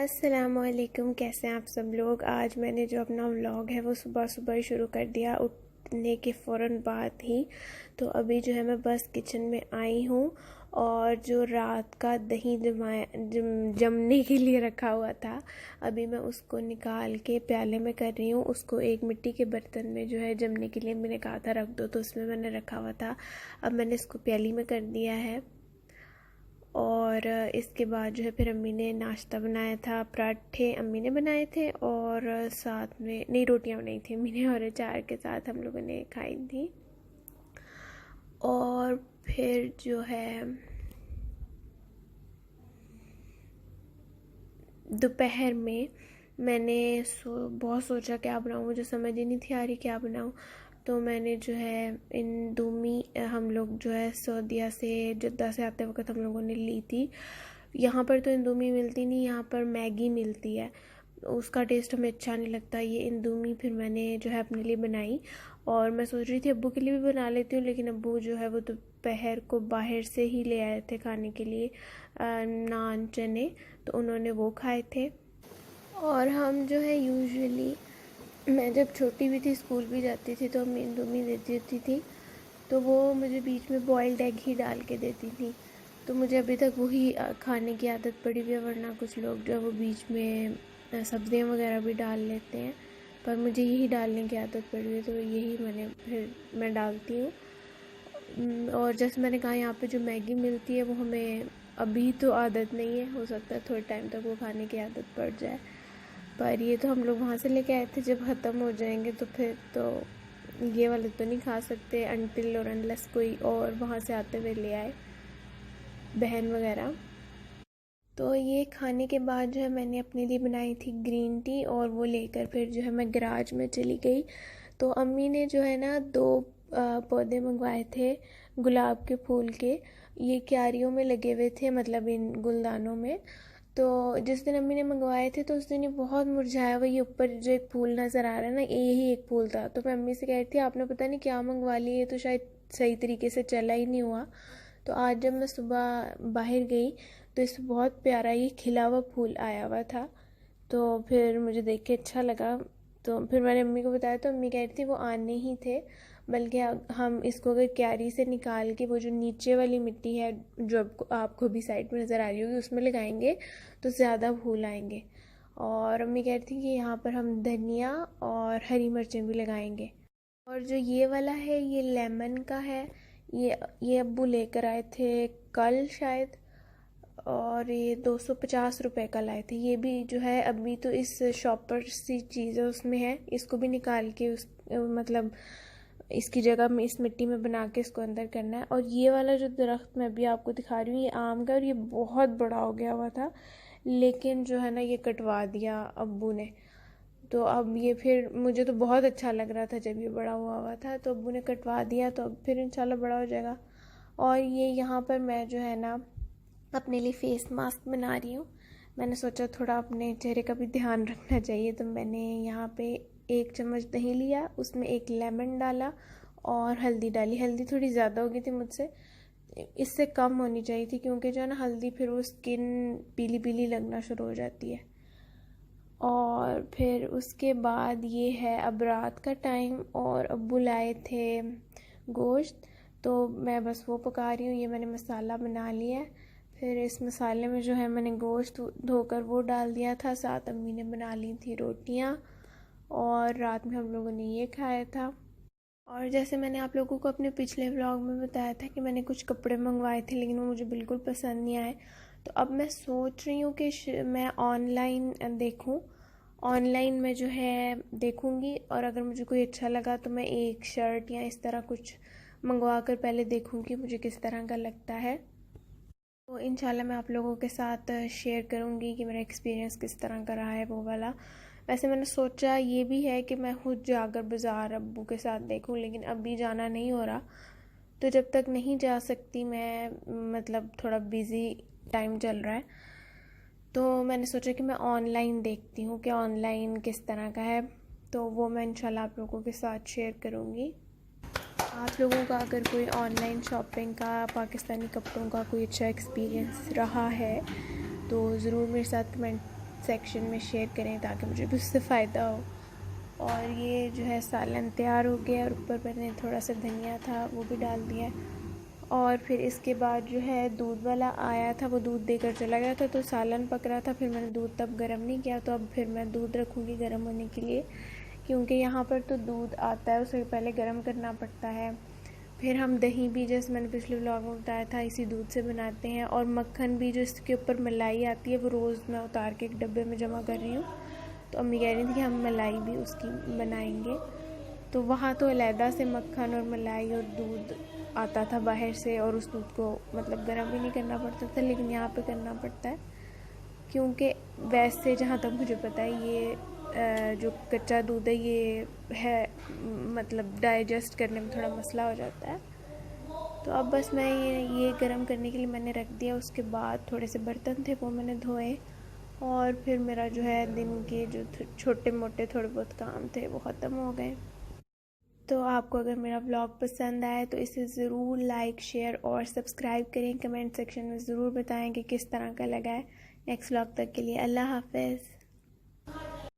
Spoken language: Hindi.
अस्सलामुअलैकुम। कैसे हैं आप सब लोग। आज मैंने जो अपना व्लॉग है वो सुबह सुबह ही शुरू कर दिया, उठने के फ़ौरन बाद ही। तो अभी जो है मैं बस किचन में आई हूँ और जो रात का दही जमने के लिए रखा हुआ था, अभी मैं उसको निकाल के प्याले में कर रही हूँ। उसको एक मिट्टी के बर्तन में जो है जमने के लिए मैंने कहा था रख दो, तो उसमें मैंने रखा हुआ था। अब मैंने इसको प्याली में कर दिया है। और इसके बाद जो है फिर अम्मी ने नाश्ता बनाया था। पराठे अम्मी ने बनाए थे और साथ में नई रोटियां बनाई थी अम्मी ने, और अचार के साथ हम लोगों ने खाई थी। और फिर जो है दोपहर में मैंने बहुत सोचा क्या बनाऊँ, मुझे समझ ही नहीं थी आ रही क्या बनाऊँ। तो मैंने जो है इंदोमी, हम लोग जो है सऊदीया से जद्दा से आते वक्त हम लोगों ने ली थी। यहाँ पर तो इंदोमी मिलती नहीं, यहाँ पर मैगी मिलती है। उसका टेस्ट हमें अच्छा नहीं लगता। ये इंदोमी फिर मैंने जो है अपने लिए बनाई, और मैं सोच रही थी अब्बू के लिए भी बना लेती हूँ, लेकिन अब्बू जो है वो दोपहर को बाहर से ही ले आए थे खाने के लिए नान चने, तो उन्होंने वो खाए थे। और हम जो है यूजुअली, मैं जब छोटी भी थी स्कूल भी जाती थी तो अम्मी इंदोमी देती होती थी, तो वो मुझे बीच में बॉइल्ड एग ही डाल के देती थी। तो मुझे अभी तक वही खाने की आदत पड़ी हुई है, वरना कुछ लोग जो है वो बीच में सब्जियां वगैरह भी डाल लेते हैं, पर मुझे यही डालने की आदत पड़ी हुई है, तो यही मैं डालती हूँ। और जैसे मैंने कहा, यहाँ पे जो मैगी मिलती है वो हमें अभी तो आदत नहीं है, हो सकता है थोड़े टाइम तक वो खाने की आदत पड़ जाए। पर ये तो हम लोग वहाँ से लेके आए थे, जब ख़त्म हो जाएंगे तो फिर तो ये वाले तो नहीं खा सकते अनटिल और अनलेस कोई और वहाँ से आते हुए ले आए, बहन वगैरह। तो ये खाने के बाद जो है मैंने अपने लिए बनाई थी ग्रीन टी, और वो लेकर फिर जो है मैं गैराज में चली गई। तो अम्मी ने जो है ना 2 पौधे मंगवाए थे गुलाब के फूल के। ये क्यारियों में लगे हुए थे, मतलब इन गुलदानों में। तो जिस दिन अम्मी ने मंगवाए थे तो उस दिन ये बहुत मुरझाया हुआ, ये ऊपर जो एक फूल नज़र आ रहा है ना, यही एक फूल था। तो मैं अम्मी से कह रही थी आपने पता नहीं क्या मंगवा लिया, ये तो शायद सही तरीके से चला ही नहीं हुआ। तो आज जब मैं सुबह बाहर गई तो इसमें बहुत प्यारा ये खिला हुआ फूल आया हुआ था, तो फिर मुझे देख के अच्छा लगा। तो फिर मैंने अम्मी को बताया, तो अम्मी कह रही थी वो आने ही थे, बल्कि हम इसको अगर क्यारी से निकाल के वो जो नीचे वाली मिट्टी है जो आपको भी साइड में नज़र आ रही होगी उसमें लगाएंगे तो ज़्यादा फूल आएंगे। और अम्मी कह रही थी कि यहाँ पर हम धनिया और हरी मिर्चें भी लगाएंगे। और जो ये वाला है ये लेमन का है। ये अब्बू लेकर आए थे कल शायद, और ये 250 रुपये का लाए थे। ये भी जो है अभी तो इस शॉपर सी चीज़ है उसमें है, इसको भी निकाल के उस मतलब इसकी जगह में इस मिट्टी में बना के इसको अंदर करना है। और ये वाला जो दरख्त मैं अभी आपको दिखा रही हूँ ये आम का, और ये बहुत बड़ा हो गया हुआ था, लेकिन जो है ना ये कटवा दिया अब्बू ने। तो अब ये फिर मुझे तो बहुत अच्छा लग रहा था जब ये बड़ा हुआ हुआ था, तो अब्बू ने कटवा दिया, तो अब फिर इंशाल्लाह बड़ा हो जाएगा। और ये यहाँ पर मैं जो है ना अपने लिए फ़ेस मास्क बना रही हूँ। मैंने सोचा थोड़ा अपने चेहरे का भी ध्यान रखना चाहिए, तो मैंने यहाँ पे 1 चम्मच दही लिया, उसमें 1 लेमन डाला और हल्दी डाली। हल्दी थोड़ी ज़्यादा हो गई थी मुझसे, इससे कम होनी चाहिए थी, क्योंकि जो है ना हल्दी फिर वो स्किन पीली पीली लगना शुरू हो जाती है। और फिर उसके बाद ये है अब रात का टाइम, और अब्बू लाए थे गोश्त, तो मैं बस वो पका रही हूँ। ये मैंने मसाला बना लिया है। फिर इस मसाले में जो है मैंने गोश्त धोकर वो डाल दिया था, साथ अम्मी ने बना ली थी रोटियाँ, और रात में हम लोगों ने ये खाया था। और जैसे मैंने आप लोगों को अपने पिछले व्लॉग में बताया था कि मैंने कुछ कपड़े मंगवाए थे लेकिन वो मुझे बिल्कुल पसंद नहीं आए, तो अब मैं सोच रही हूँ कि मैं ऑनलाइन देखूँ। ऑनलाइन में जो है देखूँगी, और अगर मुझे कोई अच्छा लगा तो मैं एक शर्ट या इस तरह कुछ मंगवा कर पहले देखूँगी मुझे किस तरह का लगता है। तो इंशाल्लाह मैं आप लोगों के साथ शेयर करूँगी कि मेरा एक्सपीरियंस किस तरह का रहा है वो वाला। वैसे मैंने सोचा ये भी है कि मैं खुद जाकर बाज़ार अब्बू के साथ देखूँ, लेकिन अभी जाना नहीं हो रहा, तो जब तक नहीं जा सकती मैं, मतलब थोड़ा बिज़ी टाइम चल रहा है, तो मैंने सोचा कि मैं ऑनलाइन देखती हूँ कि ऑनलाइन किस तरह का है, तो वो मैं इंशाल्लाह आप लोगों के साथ शेयर करूँगी। आप लोगों का अगर कोई ऑनलाइन शॉपिंग का पाकिस्तानी कपड़ों का कोई अच्छा एक्सपीरियंस रहा है तो ज़रूर मेरे साथ कमेंट सेक्शन में शेयर करें ताकि मुझे भी उससे फ़ायदा हो। और ये जो है सालन तैयार हो गया और ऊपर मैंने थोड़ा सा धनिया था वो भी डाल दिया। और फिर इसके बाद जो है दूध वाला आया था, वो दूध देकर चला गया था, तो सालन पक रहा था। फिर मैंने दूध तब गर्म नहीं किया, तो अब फिर मैं दूध रखूँगी गर्म होने के लिए, क्योंकि यहाँ पर तो दूध आता है उसे पहले गर्म करना पड़ता है। फिर हम दही भी, जैसे मैंने पिछले व्लॉग में बताया था, इसी दूध से बनाते हैं। और मक्खन भी जो इसके ऊपर मलाई आती है वो रोज़ मैं उतार के एक डब्बे में जमा कर रही हूँ। तो अम्मी कह रही थी कि हम मलाई भी उसकी बनाएंगे। तो वहाँ तो अलहदा से मक्खन और मलाई और दूध आता था बाहर से, और उस दूध को मतलब गर्म भी नहीं करना पड़ता था, लेकिन यहाँ पे करना पड़ता है, क्योंकि वैसे जहाँ तक मुझे पता है ये जो कच्चा दूध है ये है मतलब डाइजेस्ट करने में थोड़ा मसला हो जाता है। तो अब बस मैं ये गर्म करने के लिए मैंने रख दिया। उसके बाद थोड़े से बर्तन थे वो मैंने धोए, और फिर मेरा जो है दिन के जो छोटे मोटे थोड़े बहुत काम थे वो ख़त्म हो गए। तो आपको अगर मेरा व्लॉग पसंद आए तो इसे ज़रूर लाइक, शेयर और सब्सक्राइब करें। कमेंट सेक्शन में ज़रूर बताएं कि किस तरह का लगा है। नेक्स्ट व्लॉग तक के लिए अल्लाह हाफ़िज़।